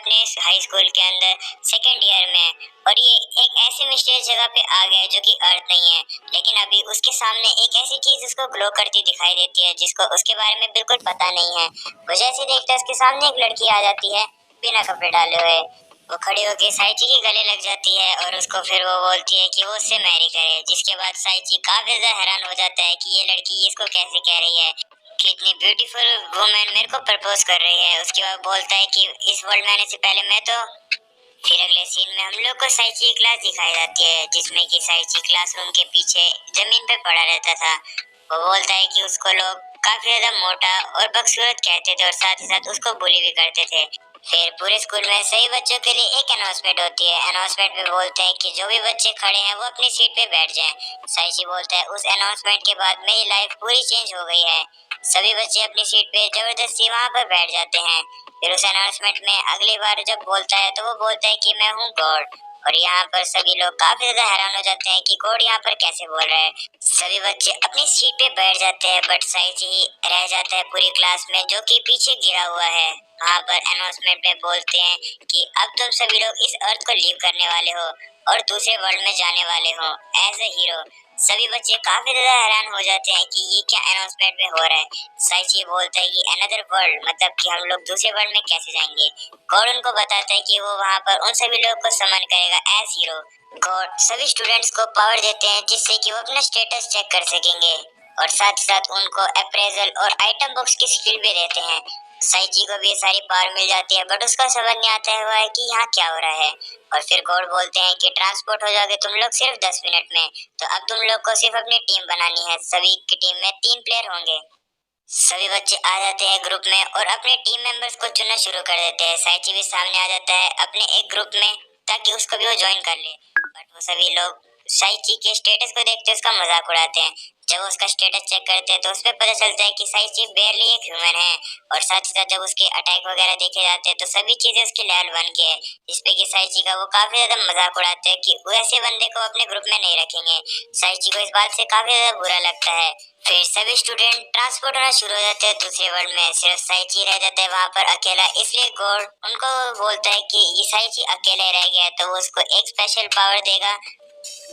अपने high school के अंदर सेकेंड ईयर में है और ये एक ऐसी मिस्टीरियस जगह पे आ गया है जो कि अर्थ नहीं है, लेकिन अभी उसके सामने एक ऐसी चीज उसको ग्लो करती दिखाई देती है जिसको उसके बारे में बिल्कुल पता नहीं है। वो जैसे देखता है उसके सामने एक लड़की आ जाती है बिना कपड़े डाले हुए। वो खड़ी होकर साइची के गले लग जाती है और उसको फिर वो बोलती है कि वो उससे मैरी करे, जिसके बाद साइची काफी ज्यादा हैरान हो जाता है कि ये लड़की इसको कैसे कह रही है कि इतनी ब्यूटीफुल वुमेन मेरे को प्रपोज कर रही है। उसके बाद बोलता है कि इस वर्ल्ड में आने से पहले मैं तो। फिर अगले सीन में हम लोग को साइची की क्लास दिखाई जाती है जिसमें कि साइची क्लासरूम के पीछे जमीन पे पड़ा रहता था। वो बोलता है कि उसको लोग काफी ज्यादा मोटा और बदसूरत कहते थे और साथ ही साथ उसको बुली भी करते थे। फिर पूरे स्कूल में सही बच्चों के लिए एक अनाउंसमेंट होती है। अनाउंसमेंट में बोलते हैं कि जो भी बच्चे खड़े हैं वो अपनी सीट पे बैठ जाएं। साइची बोलता है उस अनाउंसमेंट के बाद मेरी लाइफ पूरी चेंज हो गई है। सभी बच्चे अपनी सीट पे जबरदस्ती वहां पर बैठ जाते हैं। फिर उस अनाउंसमेंट में अगली बार जब बोलता है तो वो बोलता है कि मैं हूँ गॉड। और यहाँ पर सभी लोग काफी ज्यादा हैरान हो जाते हैं कि गॉड यहाँ पर कैसे बोल रहा है। सभी बच्चे अपनी सीट पे बैठ जाते हैं बट साइची ही रह जाता है पूरी क्लास में जो कि पीछे गिरा हुआ है। वहाँ पर अनाउंसमेंट में बोलते हैं कि अब तुम सभी लोग इस अर्थ को लीव करने वाले हो और दूसरे वर्ल्ड में जाने वाले हो एज ए हीरो। सभी बच्चे काफी ज्यादा हैरान हो जाते हैं कि ये क्या अनाउंसमेंट में हो रहा है। साइची बोलता है कि अनदर वर्ल्ड मतलब कि हम लोग दूसरे वर्ल्ड में कैसे जाएंगे। गॉड उनको बताता है कि वो वहाँ पर उन सभी लोगों को समन करेगा एज हीरो। गॉड सभी स्टूडेंट्स को पावर देते हैं जिससे कि वो अपना स्टेटस चेक कर सकेंगे और साथ ही साथ उनको अप्रेजल और आइटम बॉक्स की स्किल भी देते हैं। साइची को भी ये सारी पावर मिल जाती है बट उसका समझ नहीं आता हुआ है कि यहाँ क्या हो रहा है। और फिर गॉड बोलते हैं कि ट्रांसपोर्ट हो जाओगे तुम लोग सिर्फ 10 मिनट में, तो अब तुम लोग को सिर्फ अपनी टीम बनानी है। सभी की टीम में 3 प्लेयर होंगे। सभी बच्चे आ जाते हैं ग्रुप में और अपने टीम मेंबर्स को चुनना शुरू कर देते हैं। साइची भी सामने आ जाता है अपने एक ग्रुप में ताकि उसको भी वो ज्वाइन कर ले, बट वो सभी लोग साइची के स्टेटस को देखते उसका मजाक उड़ाते हैं। जब वो उसका स्टेटस चेक करते हैं तो उसमें पता चलता है कि साइची बेयरली एक ह्यूमन है और साथ ही साथ जब उसके अटैक वगैरह देखे जाते हैं तो सभी चीजें उसके लेवल 1 की है, जिसपे कि साइची का वो काफी ज्यादा मजाक उड़ाते हैं कि वैसे बंदे को अपने ग्रुप में नहीं रखेंगे। साइची को इस बात से काफी ज्यादा बुरा लगता है। फिर सभी स्टूडेंट ट्रांसपोर्ट होना शुरू हो जाते हैं दूसरे वर्ल्ड में। सिर्फ साइची रह जाता है वहाँ पर अकेला, इसलिए गॉड उनको बोलता है कि ये साइची अकेले रह गया तो वो उसको एक स्पेशल पावर देगा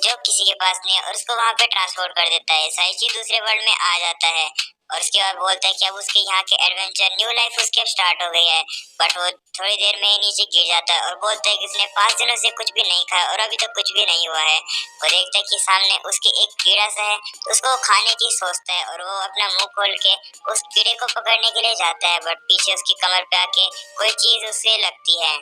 जो किसी के पास नहीं है और उसको वहाँ पे ट्रांसपोर्ट कर देता है। साइची दूसरे वर्ल्ड में आ जाता है और उसके बाद बोलता है कि अब उसके यहाँ के एडवेंचर न्यू लाइफ उसके अब स्टार्ट हो गई है, बट वो थोड़ी देर में ही नीचे गिर जाता है और बोलता है कि उसने 5 दिनों से कुछ भी नहीं खाया और अभी तक कुछ भी नहीं हुआ है। वो देखता है कि सामने उसके एक कीड़ा सा है तो उसको खाने की सोचता है और वो अपना मुंह खोल के उस कीड़े को पकड़ने के लिए जाता है, बट पीछे उसकी कमर पे आके कोई चीज उससे लगती है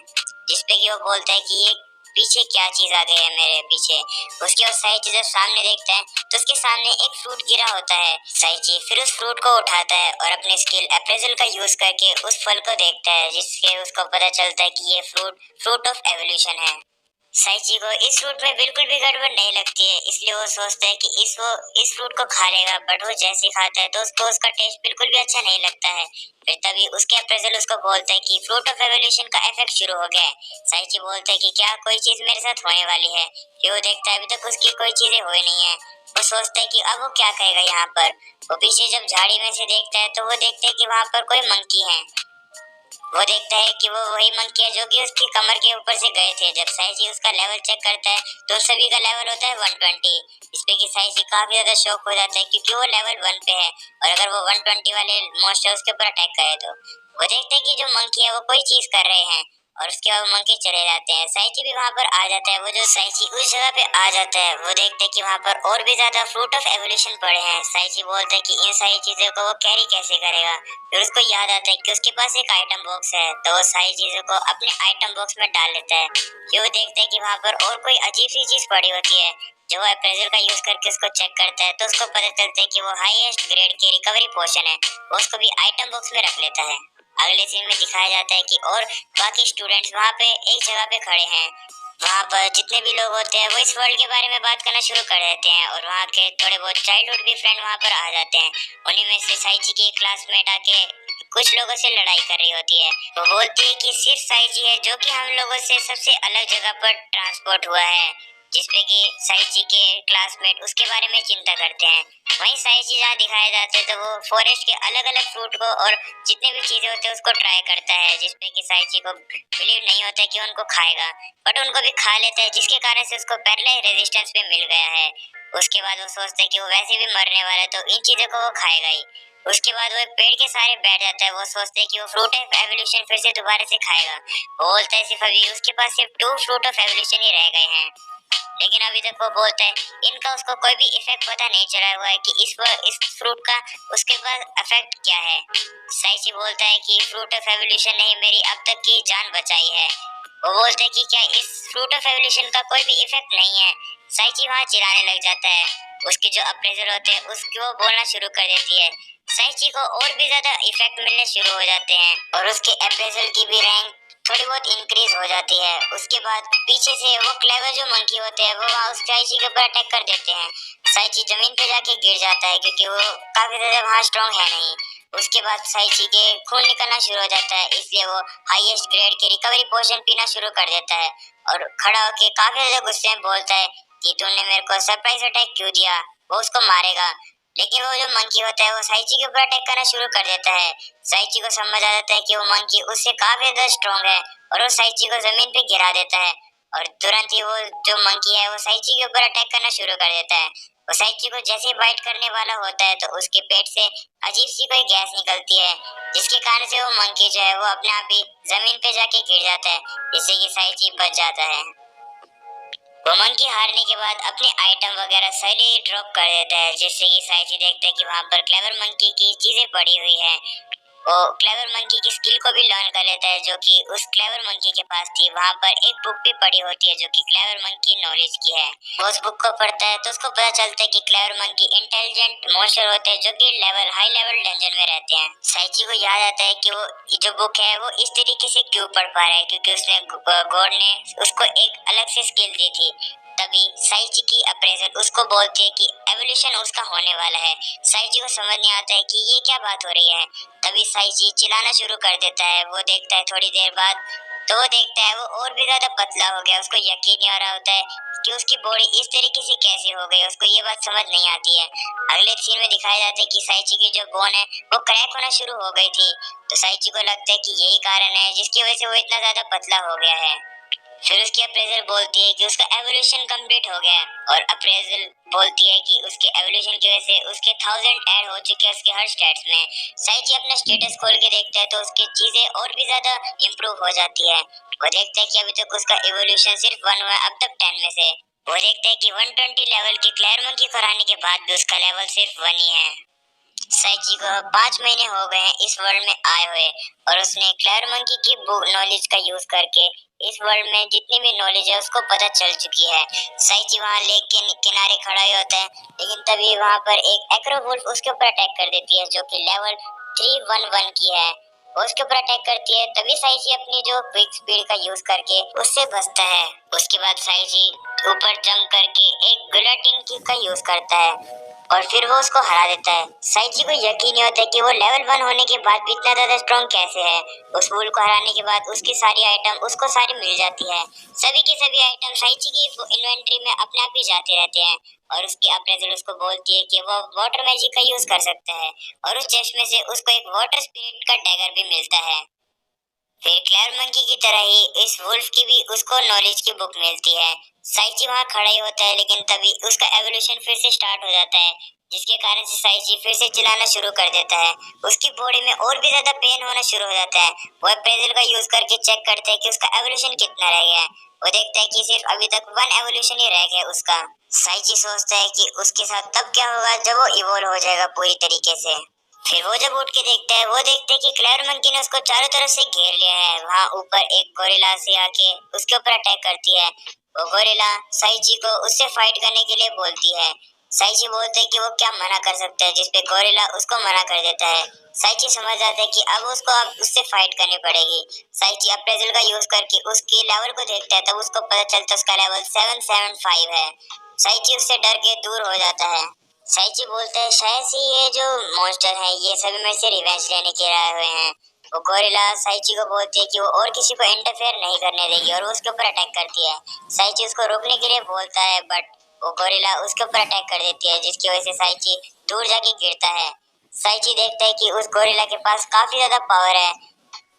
जिसपे कि वो बोलता है कि ये पीछे क्या चीज आ गई है मेरे पीछे। उसके बाद साइची जब सामने देखता है तो उसके सामने एक फ्रूट गिरा होता है। साइची फिर उस फ्रूट को उठाता है और अपने स्किल अप्रेजल का यूज करके उस फल को देखता है जिससे उसको पता चलता है कि ये फ्रूट ऑफ एवोल्यूशन है। साइची को इस फ्रूट में बिल्कुल भी गड़बड़ नहीं लगती है, इसलिए वो सोचता है कि इस फ्रूट को खा लेगा, बट वो जैसे ही खाता है तो उसको उसका टेस्ट बिल्कुल भी अच्छा नहीं लगता है। फिर तभी उसके अप्रेजल उसको बोलता है कि फ्रूट ऑफ एवोल्यूशन का इफेक्ट शुरू हो गया है। साइची बोलता है कि क्या कोई चीज मेरे साथ होने वाली है। फिर वो देखता है अभी तक उसकी कोई चीजें हुई नहीं है। वो सोचता है कि अब वो क्या कहेगा यहाँ पर। वो पीछे जब झाड़ी में से देखता है तो वो देखता है कि वहाँ पर कोई मंकी है। वो देखता है कि वो वही मंकी है जो कि उसकी कमर के ऊपर से गए थे। जब साइजी उसका लेवल चेक करता है तो सभी का लेवल होता है 120, जिसपे कि साइजी काफी ज्यादा शॉक हो जाता है क्योंकि वो लेवल 1 पे है और अगर वो 120 वाले मॉन्स्टर उसके ऊपर अटैक करे तो वो देखते हैं कि जो मंकी है वो कोई चीज कर रहे हैं और उसके बाद मंकी चले जाते हैं। साइची भी वहाँ पर आ जाता है। वो जो साइची उस जगह पे आ जाता है वो देखते हैं कि वहाँ पर और भी ज्यादा फ्रूट ऑफ एवोल्यूशन पड़े हैं। साइची बोलता है कि इन सारी चीजों को वो कैरी कैसे करेगा। फिर उसको याद आता है कि उसके पास एक आइटम बॉक्स है तो वो सारी चीजों को अपने आइटम बॉक्स में डाल लेता है। फिर वो देखता है कि वहाँ पर और कोई अजीब सी चीज पड़ी होती है। जो वो अप्रेजल का यूज करके उसको चेक करता है तो उसको पता चलता है कि वो हाईएस्ट ग्रेड की रिकवरी पोशन है। वो उसको भी आइटम बॉक्स में रख लेता है। अगले सीन में दिखाया जाता है कि और बाकी स्टूडेंट्स वहाँ पे एक जगह पे खड़े हैं। वहाँ पर जितने भी लोग होते हैं वो इस वर्ल्ड के बारे में बात करना शुरू कर देते हैं और वहाँ के थोड़े बहुत चाइल्डहुड भी फ्रेंड वहाँ पर आ जाते हैं। उन्हीं में से साइची की एक क्लासमेट आके कुछ लोगों से लड़ाई कर रही होती है। वो बोलती है कि सिर्फ साइची है जो कि हम लोगों से सबसे अलग जगह पर ट्रांसपोर्ट हुआ है, जिसपे कि साइची के क्लासमेट उसके बारे में चिंता करते हैं। वहीं साइची जहाँ दिखाए जाते हैं तो वो फॉरेस्ट के अलग अलग फ्रूट को और जितने भी चीजें होते हैं उसको ट्राई करता है, जिसमें कि साइची को बिलीव नहीं होता है कि उनको खाएगा, बट उनको भी खा लेता है, जिसके कारण से उसको पैरेलल रेजिस्टेंस भी मिल गया है। उसके बाद वो सोचता है कि वो वैसे भी मरने वाला है तो इन चीजों को वो खाएगा ही। उसके बाद वो एक पेड़ के सहारे बैठ जाता है, वो सोचते है कि वो फ्रूट ऑफ एवोल्यूशन फिर से दोबारा से खाएगा। वो बोलता है सिर्फ अभी उसके पास सिर्फ 2 फ्रूट ऑफ एवोल्यूशन ही रह गए हैं, लेकिन अभी तक वो बोलता है इनका उसको कोई भी इफेक्ट पता नहीं चला हुआ है कि इस फ्रूट का उसके पास इफेक्ट क्या है। साइची बोलता है कि फ्रूट ऑफ एवोल्यूशन ने ही मेरी अब तक की जान बचाई है। वो बोलते हैं कि क्या इस फ्रूट ऑफ एवोल्यूशन का कोई भी इफेक्ट नहीं है। साइची वहाँ चिल्लाने लग जाता है, उसके जो अप्रेजर होते हैं उसको वो बोलना शुरू कर देती है। साइची को और भी ज्यादा इफेक्ट मिलने शुरू हो जाते हैं और उसके अप्रेजल की भी रैंक थोड़ी बहुत इंक्रीज हो जाती है। उसके बाद पीछे से वो क्लेवर जो मंकी होते हैं वो वहाँ उस साइची के ऊपर अटैक कर देते हैं। साइची जमीन पे जाके गिर जाता है क्योंकि वो काफी ज्यादा वहाँ स्ट्रॉन्ग है नहीं। उसके बाद साइची के खून निकलना शुरू हो जाता है, इसलिए वो हाईएस्ट ग्रेड के रिकवरी पोशन पीना शुरू कर देता है और खड़ा होके काफी ज्यादा गुस्से में बोलता है कि तूने मेरे को सरप्राइज अटैक क्यों दिया, वो उसको मारेगा। लेकिन वो जो मंकी होता है वो साइची के ऊपर अटैक करना शुरू कर देता है। साइची को समझ आ जाता है कि वो मंकी उससे काफी ज्यादा स्ट्रॉन्ग है और वो साइची को जमीन पे गिरा देता है और तुरंत ही वो जो मंकी है वो साइची के ऊपर अटैक करना शुरू कर देता है। वो साइची को जैसे बाइट करने वाला होता है तो उसके पेट से अजीब सी कोई गैस निकलती है, जिसके कारण से वो मंकी जो है वो अपने आप ही जमीन पे जाके गिर जाता है, जिससे कि साइची बच जाता है। वो मंकी हारने के बाद अपने आइटम वगैरह सारे ड्रॉप कर देता है, जिससे कि साइची देखता है कि वहाँ पर क्लेवर मंकी की चीजें पड़ी हुई है। वो क्लेवर मंकी की स्किल को भी लर्न कर लेता है जो कि उस क्लेवर मंकी के पास थी। वहाँ पर एक बुक भी पड़ी होती है जो कि क्लेवर मंकी नॉलेज की है। वो उस बुक को पढ़ता है तो उसको पता चलता है कि क्लेवर मंकी इंटेलिजेंट मॉन्स्टर होते हैं जो कि हाई लेवल डेंजर में रहते हैं। साइची को याद आता है कि वो जो बुक है वो इस तरीके से क्यों पढ़ पा रहा है, क्योंकि उसने गॉड ने उसको एक अलग से स्किल दी थी। तभी साइची की अप्रेजल उसको बोलती है कि एवोल्यूशन उसका होने वाला है। साइची को समझ नहीं आता है कि ये क्या बात हो रही है। तभी साइची चिल्लाना शुरू कर देता है। वो देखता है थोड़ी देर बाद तो वो देखता है वो और भी ज्यादा पतला हो गया। उसको यकीन नहीं आ रहा होता है कि उसकी बॉडी इस तरीके से कैसे हो गई, उसको ये बात समझ नहीं आती है। अगले सीन में दिखाया जाता है कि साइची की जो बोन है वो क्रैक होना शुरू हो गई थी, तो साइची को लगता है कि यही कारण है जिसकी वजह से वो इतना ज्यादा पतला हो गया है। फिर उसकी अप्रेजल बोलती है कि उसका एवोल्यूशन कंप्लीट हो गया है और अप्रेजल बोलती है कि उसके एवोल्यूशन की वजह से उसके 1000 ऐड हो चुके हैं उसके हर स्टेट्स में। साइची अपना स्टेटस खोल के देखता है तो उसकी चीजें और भी ज्यादा इम्प्रूव हो जाती है। वो देखता है कि अभी तक उसका एवोल्यूशन सिर्फ 1 हुआ है, अब तक 10 में से। वो देखता है कि 120 लेवल के क्लेयर मंकी को हराने के बाद भी उसका लेवल सिर्फ 1 ही है। साइची को 5 महीने हो गए हैं इस वर्ल्ड में आए हुए और उसने क्लेवर मंकी की बुक नॉलेज का यूज करके इस वर्ल्ड में जितनी भी नॉलेज है उसको पता चल चुकी है। साइची वहाँ लेक के किनारे खड़ा ही होता है, लेकिन तभी वहाँ पर एक एक्रो वुल्फ उसके ऊपर अटैक कर देती है जो कि लेवल 311 की है। वो उसके ऊपर अटैक करती है, तभी साइची अपनी जो क्विक स्पीड का यूज करके उससे बचता है। उसके बाद साइची ऊपर जंप करके एक गुलाटिन किक का यूज करता है और फिर वो उसको हरा देता है। साइची को यकीन नहीं होता है कि वो लेवल 1 होने के बाद भी इतना ज्यादा स्ट्रॉन्ग कैसे है। उस वुल को हराने के बाद उसकी सारी आइटम उसको सारी मिल जाती है। सभी के सभी आइटम साइची की इन्वेंटरी में अपने आप ही जाते रहते हैं और उसकी अप्रेजल उसको बोलती है कि वो वाटर मैजिक का यूज कर सकता है और उस चेस्ट में से उसको एक वाटर स्पिरिट का डैगर भी मिलता है। फिर क्लेयर मंकी की तरह ही इस वुल्फ की भी उसको नॉलेज की बुक मिलती है। साइची वहाँ खड़ा ही होता है, लेकिन तभी उसका एवोल्यूशन फिर से स्टार्ट हो जाता है, जिसके कारण से साइची फिर से चिल्लाना शुरू कर देता है। उसकी बॉडी में और भी ज्यादा पेन होना शुरू हो जाता है। वो अप्रेजल का यूज करके चेक करता है कि उसका एवोल्यूशन कितना रह गया है। वो देखता है कि सिर्फ अभी तक 1 एवोल्यूशन ही रह गया उसका। साइची सोचता है कि उसके साथ तब क्या होगा जब वो इवॉल्व हो जाएगा पूरी तरीके से। फिर वो जब उठ के देखता है, वो देखता है कि क्लेयर मंकी ने उसको चारों तरफ से घेर लिया है। वहाँ ऊपर एक गोरिल्ला से आके उसके ऊपर अटैक करती है। वो गोरिल्ला साइची को उससे फाइट करने के लिए बोलती है। साइची बोलते है कि वो क्या मना कर सकता है, जिसपे गोरिल्ला उसको मना कर देता है। साइची समझ जाता है कि अब उससे फाइट करनी पड़ेगी। साइची अप्रेजल का यूज करके उसके लेवल को देखता है, तब उसको पता चलता है उसका लेवल 775 है। साइची उससे डर के दूर हो जाता है। साइची बोलता है शायद से ये जो मॉन्स्टर है ये सभी मेरे से रिवेंज लेने के आए हुए हैं। वो गोरिल्ला साइची को बोलती है कि वो और किसी को इंटरफेयर नहीं करने देगी और वो उसके ऊपर अटैक करती है। साइची उसको रोकने के लिए बोलता है, बट वो गोरिल्ला उसके ऊपर अटैक कर देती है, जिसकी वजह से साइची दूर जाके गिरता है। साइची देखता है कि उस गोरिल्ला के पास काफी ज्यादा पावर है।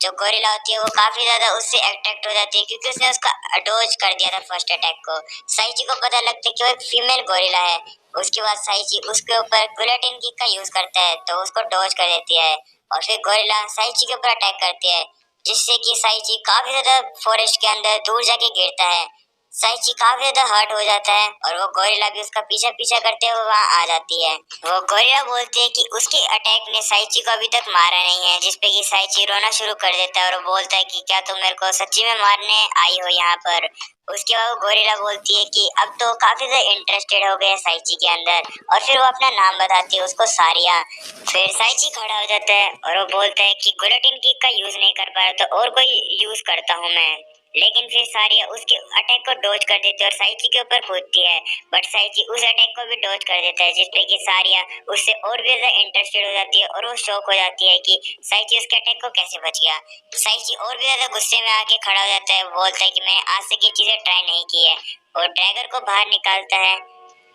जो गोरिल्ला होती है वो काफी ज्यादा उससे अट्रैक्ट हो जाती है क्योंकि उसने उसका डोज कर दिया था फर्स्ट अटैक को। साइची को पता लगता है कि वो एक फीमेल गोरिल्ला है। उसके बाद साइची उसके ऊपर गुलेटिन किक का यूज करता है तो उसको डोज कर देती है और फिर गोरिल्ला साइची के ऊपर अटैक करती है जिससे कि साइची काफी ज्यादा फॉरेस्ट के अंदर दूर जाके गिरता है। साइची काफी ज्यादा हर्ट हो जाता है और वो गोरिल्ला भी उसका पीछा पीछा करते हुए वहां आ जाती है। वो गोरिल्ला बोलती है कि उसके अटैक ने साइची को अभी तक मारा नहीं है, जिसपे कि साइची रोना शुरू कर देता है और वो बोलता है कि क्या तुम मेरे को सच्ची में मारने आई हो यहाँ पर। उसके बाद वो गोरिल्ला बोलती है कि अब तो काफी ज्यादा इंटरेस्टेड हो गए हैं साइची के अंदर और फिर वो अपना नाम बताती है उसको सारिया। फिर साइची खड़ा हो जाता है और वो बोलता है कि गुलेटिन किक का यूज नहीं कर पा रहा तो और कोई यूज करता हूँ मैं। लेकिन फिर सारिया उसके अटैक को डॉज कर देती है और साइची के ऊपर कूदती है बट साइची उस अटैक को भी डॉज कर देता है जिसपे कि सारिया उससे और भी ज्यादा इंटरेस्टेड हो जाती है और वो शॉक हो जाती है कि साइची उसके अटैक को कैसे बच गया। साइची और भी ज्यादा गुस्से में आके खड़ा हो जाता है, बोलता है कि मैंने आज तक ये चीजें ट्राई नहीं की है और ड्रैगर को बाहर निकालता है।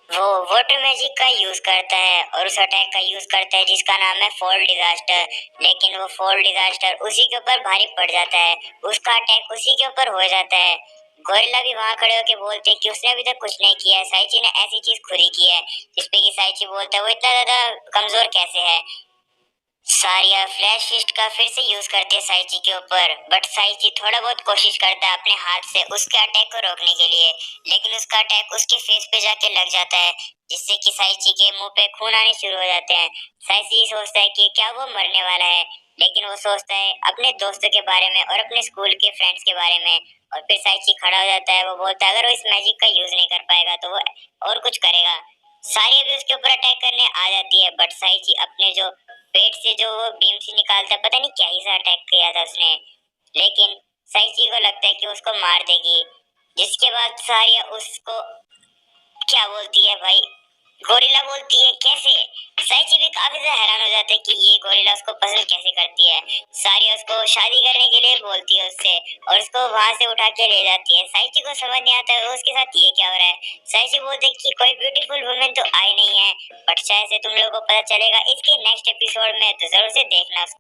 वो वाटर मैजिक का यूज करता है और उस अटैक का यूज करता है जिसका नाम है फॉल डिजास्टर। लेकिन वो फॉल डिजास्टर उसी के ऊपर भारी पड़ जाता है, उसका अटैक उसी के ऊपर हो जाता है। गोरिल्ला भी वहां खड़े होकर बोलते हैं कि उसने अभी तक कुछ नहीं किया है, साइची ने ऐसी चीज खुद ही की है। जिसपे कि साइची बोलता है वो इतना ज्यादा कमजोर कैसे है। सारिया फ्लैश फिस्ट का फिर से यूज करती है साइची के ऊपर बट साइची थोड़ा बहुत कोशिश करता है अपने हाथ से उसके अटैक को रोकने के लिए, लेकिन उसका अटैक उसके फेस पे जाके लग जाता है जिससे कि साइची के मुंह पे खून आने शुरू हो जाते हैं। साइची सोचता है कि क्या वो मरने वाला है, लेकिन वो सोचता है अपने दोस्तों के बारे में और अपने स्कूल के फ्रेंड्स के बारे में। और फिर साइची खड़ा हो जाता है, वो बोलता है अगर वो इस मैजिक का यूज नहीं कर पाएगा तो वो और कुछ करेगा। सारिया भी उसके ऊपर अटैक करने आ जाती है बट साइची अपने जो पेट से जो वो बीम से निकालता है, पता नहीं क्या ही सा अटैक किया था उसने, लेकिन साइची को लगता है कि उसको मार देगी। जिसके बाद सारिया उसको क्या बोलती है भाई, गोरिल्ला बोलती है कैसे। साइची भी काफी ज्यादा हैरान हो जाता है कि ये गोरिल्ला उसको पसंद कैसे करती है। सारिया उसको शादी करने के लिए बोलती है उससे और उसको वहां से उठा के ले जाती है। साइची को समझ नहीं आता है उसके साथ ये क्या हो रहा है। साइची बोलते है कि कोई ब्यूटीफुल वुमेन तो आई नहीं है बट शायद से तुम लोगों को पता चलेगा इसके नेक्स्ट एपिसोड में, तो जरूर से देखना।